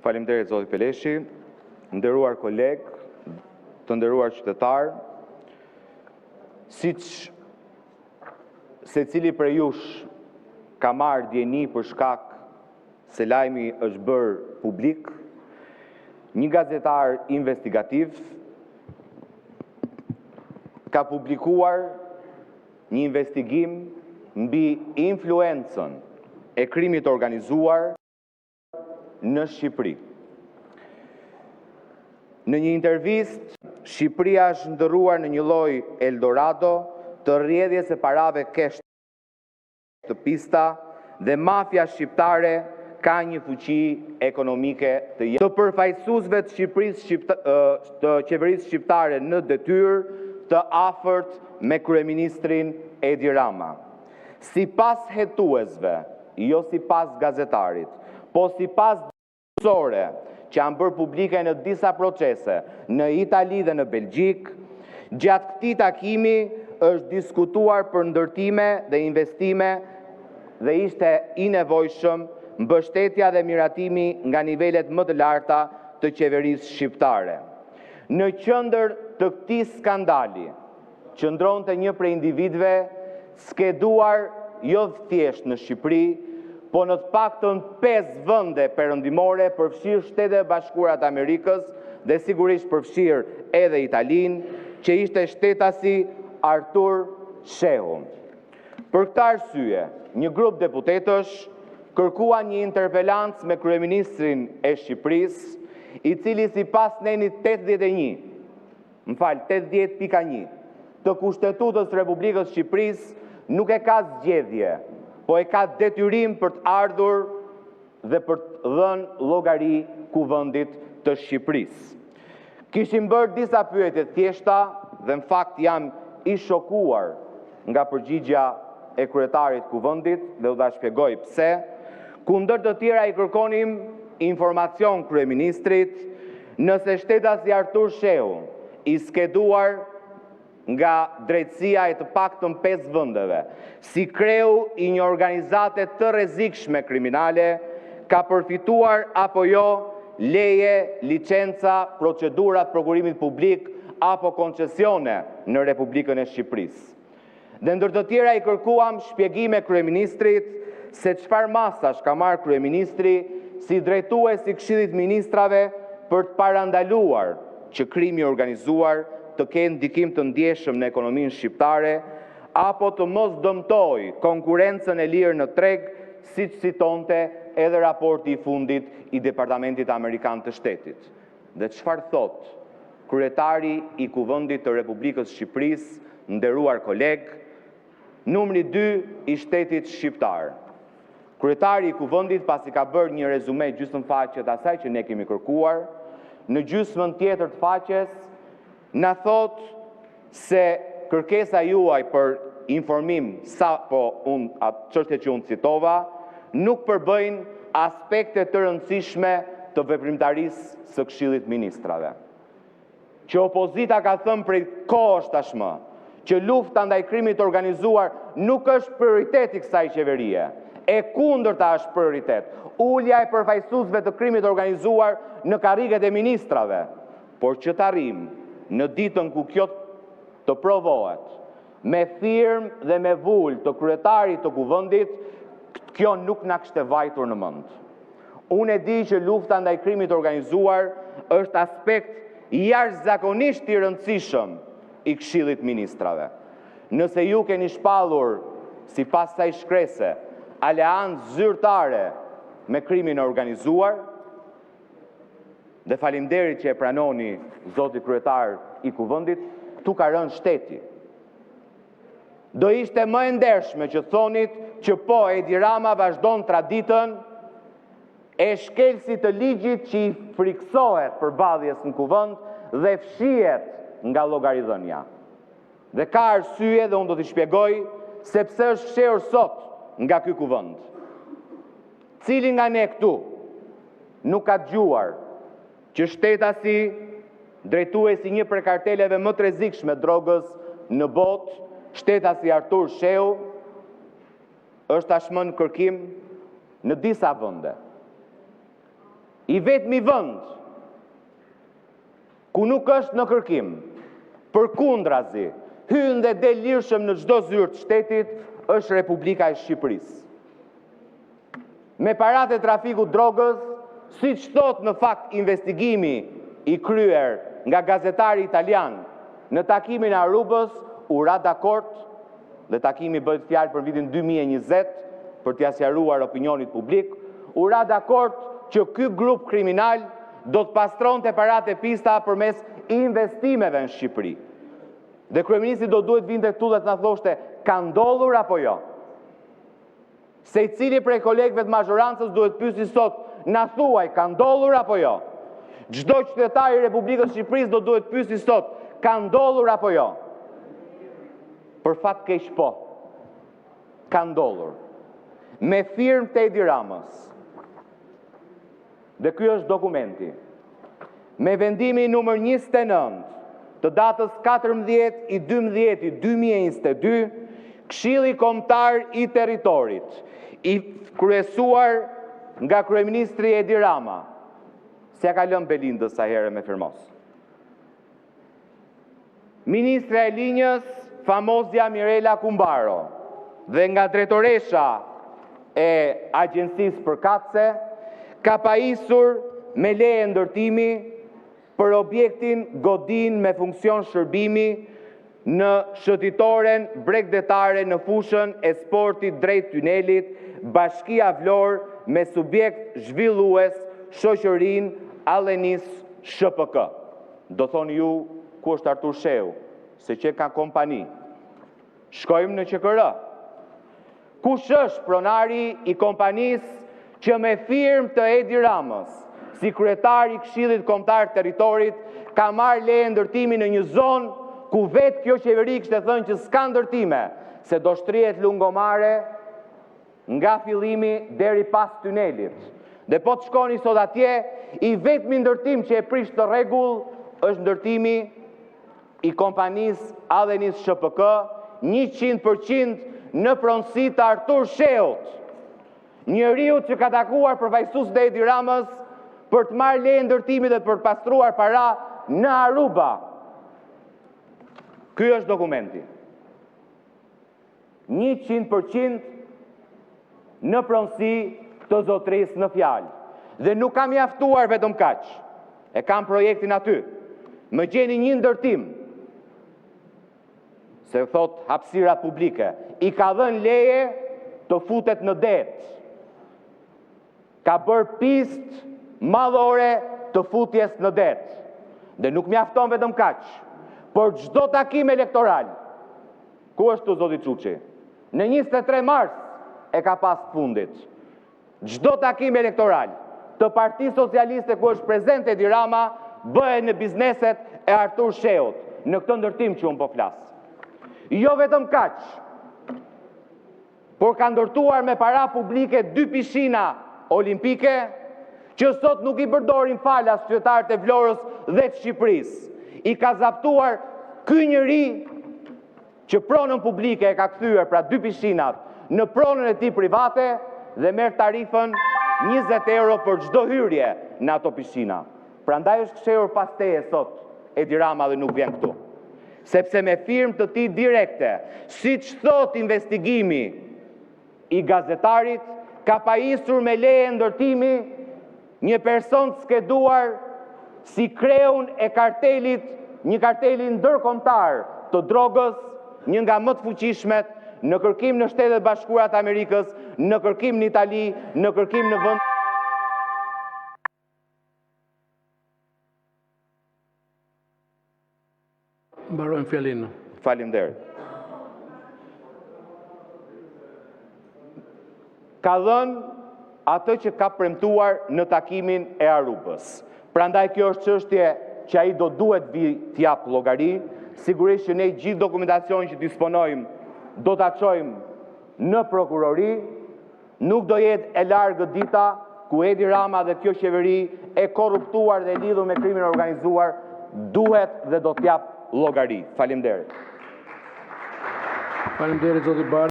Faleminderit zoti Peleshi, nderuar koleg, të nderuar qytetar, siç secili prej jush ka marrë djeni për shkak se lajmi është bërë publik, një gazetar investigativ ka publikuar një investigim mbi influencën e krimit organizuar në Shqipëri. Në një intervistë, Shqipëria është ndërruar në një lloj Eldorado të rrjedhjes së parave kesh të pista dhe mafia shqiptare ka një fuqi ekonomike të përfaqësuesve të Shqipërisë të qeverisë shqiptare në detyrë të afërt me kryeministrin Edi Rama. Sipas hetuesve, jo sipas gazetarit, po sipas dysore që janë bërë publike në disa procese në Itali dhe në Belgjik, gjatë këtij takimi është diskutuar për ndërtime dhe investime dhe ishte i nevojshëm mbështetja dhe miratimi nga nivelet më të larta të qeverisë shqiptare. Në qendër të këtij skandali qëndronte një prej individëve skeduar jo thjesht në Shqipëri, po në të paktën 5 vende perëndimore, përfshirë Shtetet e Bashkuara të Amerikës dhe sigurisht përfshirë edhe Italinë, që ishte shtetasi Artur Shehu. Për këtë arsye, një grup deputetësh kërkua një interpelancë me kryeministrin e Shqipërisë, i cili sipas nenit 80.1 të Kushtetutës Republikës Shqipërisë nuk e ka zgjedhje, po e ka detyrim për të ardhur dhe për të dhënë llogari Kuvendit të Shqipërisë. Kishim bërë disa pyetje thjeshta dhe në fakt jam i shokuar nga përgjigjja e kryetarit Kuvendit dhe u ta shpjegoj pse. Kundër të tjera i kërkonim informacion kryeministrit nëse shtetasi Artur Shehu i skeduar nga drejtësia e të paktën 5 vendeve, si kreu i një organizate të rrezikshme kriminale, ka përfituar apo jo leje, licenca, procedurat prokurimit publik apo koncesione në Republikën e Shqipërisë. Dhe ndër të tjera i kërkuam shpjegime kryeministrit se çfarë masash ka marrë kryeministri si drejtues i Këshillit Ministrave për të parandaluar që krimi organizuar të kenë ndikim të ndjeshëm në ekonominë shqiptare, apo të mos dëmtoj konkurrencën e lirë në treg, siç citonte edhe raporti i fundit i Departamentit Amerikan të Shtetit. Dhe çfarë thot kryetari i Kuvendit të Republikës Shqipërisë, nderuar koleg, numri 2 i shtetit shqiptar. Kryetari i Kuvendit, pasi ka bërë një rezume gjysmëfaqe të asaj që ne kemi kërkuar, në gjysmën tjetër të faqes na thot se kërkesa juaj për informim sapo atë çështje që unë citova nuk përbëjnë aspekte të rëndësishme të veprimtarisë së Këshillit Ministrave. Që opozita ka thënë prej kohësh tashmë që lufta ndaj krimit organizuar nuk është prioritet i kësaj qeverie. E kundërta është prioritet. Ulja e përfaqësuesve të krimit organizuar në karriget e ministrave. Por që të arrijmë në ditën ku kjo të provohet, me thirrmë dhe me vull të kryetarit të Kuvendit, kjo nuk na kishte vajtur në mend. Unë e di që lufta ndaj krimit organizuar është aspekt jashtëzakonisht i rëndësishëm i Këshillit Ministrave. Nëse ju keni shpallur, sipas kësaj shkrese, aleancë zyrtare me krimin organizuar, dhe faleminderit që e pranoni zoti kryetar i Kuvendit, tu ka rënë shteti. Do ishte më e ndershme që thonit që po Edi Rama vazhdon traditën e shkelësit të ligjit që i friksohet përballjes në Kuvend dhe fshihet nga llogaridhënia. Dhe ka arsye dhe unë do t'i shpjegoj sepse është fshehur sot nga ky Kuvend. Cili nga ne këtu nuk ka dëgjuar që shtetasi drejtuesi një prej karteleve më të rrezikshme drogës në botë, shtetasi Artur Shehu, është tashmë në kërkim në disa vende. i vetmi vend ku nuk është në kërkim, përkundrazi, hyn dhe del lirshëm në çdo zyrë të shtetit, është Republika e Shqipërisë. Me paratë e trafikut drogës, siç thot në fakt investigimi i kryer nga gazetari italian në takimin e Arubës, u ra dakord dhe takimi bëhet fjalë për vitin 2020 për t'ia sqaruar opinionit publik, u ra dakord që ky grup kriminal do të pastronte paratë e pista përmes investimeve në Shqipëri. Dhe kryeministri do duhet vinte këtu dhe të na thoshte, ka ndodhur apo jo? Se i cili prej kolegëve të mazhorancës duhet pyesi sot, na thuaj, ka ndodhur apo jo? Çdo qytetar i Republikës së Shqipërisë do duhet pyesi sot, ka ndodhur apo jo? Për fat keq po. Ka ndodhur. Me firmë të Edi Ramës. Dhe ky është dokumenti. Me vendimin numër 29 të datës 14/12/2022, Këshilli Kombëtar i Territorit, i kryesuar nga kryeministri Edi Rama, s'ja ka lënë Belindës sa herë me firmos. Ministra e Linjës, famosja Mirela Kumbaro, dhe nga drejtoresha e Agjencisë Përkatëse, ka pajisur me leje ndërtimi për objektin Godin me funksion shërbimi në shëtitoren bregdetare në fushën e sportit drejt tunelit, Bashkia Vlorë me subjekt zhvillues shoqërinë Allenis SHPK. Do thoni ju, ku është Artur Sheu, se që ka kompani. Shkojmë në QKR. Kush është pronari i kompanisë që me firmë të Edi Ramës, si kryetari i Këshillit Kombëtar të Territorit, ka marrë leje ndërtimi në një zonë ku vetë kjo qeveri kishte thënë që s'ka ndërtime, se do shtrihet lungomare nga fillimi deri pas tunelit. Dhe po të shkoni sot atje, i vetmi ndërtim që e prish të rregull është ndërtimi i kompanisë Allenis SHPK, 100% në pronësi të Artur Sheut, njeriu që ka takuar përfaqësues të Edi Ramës për të marrë leje ndërtimi dhe për të pastruar para në Aruba. Ky është dokumenti. 100% në pronësi të zotrisë në fjalë. Dhe nuk kam mjaftuar vetëm kaq. E kam projektin aty. Më gjeni një ndërtim, se thot hapësira publike, i ka dhënë leje të futet në det. Ka bërë pistë madhore të futjes në det. Dhe nuk mjafton vetëm kaq. Por çdo takim elektoral, ku është tu zoti Çuçi? Në 23 mars e ka pas fundit. Çdo takim elektoral të Partisë Socialiste ku është prezent Edi Rama, bëhet në bizneset e Artur Sheut, në këtë ndërtim që unë po flas. Jo vetëm kaq, por ka ndërtuar me para publike 2 pishina olimpike, që sot nuk i përdorin falas qytetarët e Vlorës dhe të Shqipërisë. I ka zaptuar ky njeri që pronën publike e ka kthyer pra 2 pishinat në pronën e tij private dhe merr tarifën 20 euro për çdo hyrje në ato pishina. Prandaj është kthehur pas teje sot Edi Rama dhe nuk vjen këtu. Sepse me firmë të tij direkte, siç thot investigimi i gazetarit, ka pajisur me leje ndërtimi një person të skeduar si kreun e kartelit, një karteli ndërkombëtar të drogës, një nga më të fuqishmet në kërkim në Shtetet Bashkuara të Amerikës, në kërkim në Itali, në kërkim në vend. Mbarojmë fjalinë. Faleminderit. Ka dhënë atë që ka premtuar në takimin e Arubës. Prandaj kjo është çështje që ai do duhet vi t'jap llogari. Sigurisht që ne gjithë dokumentacionin që disponojmë do ta çojmë në prokurori. Nuk do jetë e largët dita ku Edi Rama dhe kjo qeveri e korruptuar dhe lidhur me krimin organizuar duhet dhe do t'jap llogari. Faleminderit. Faleminderit zoti Bar.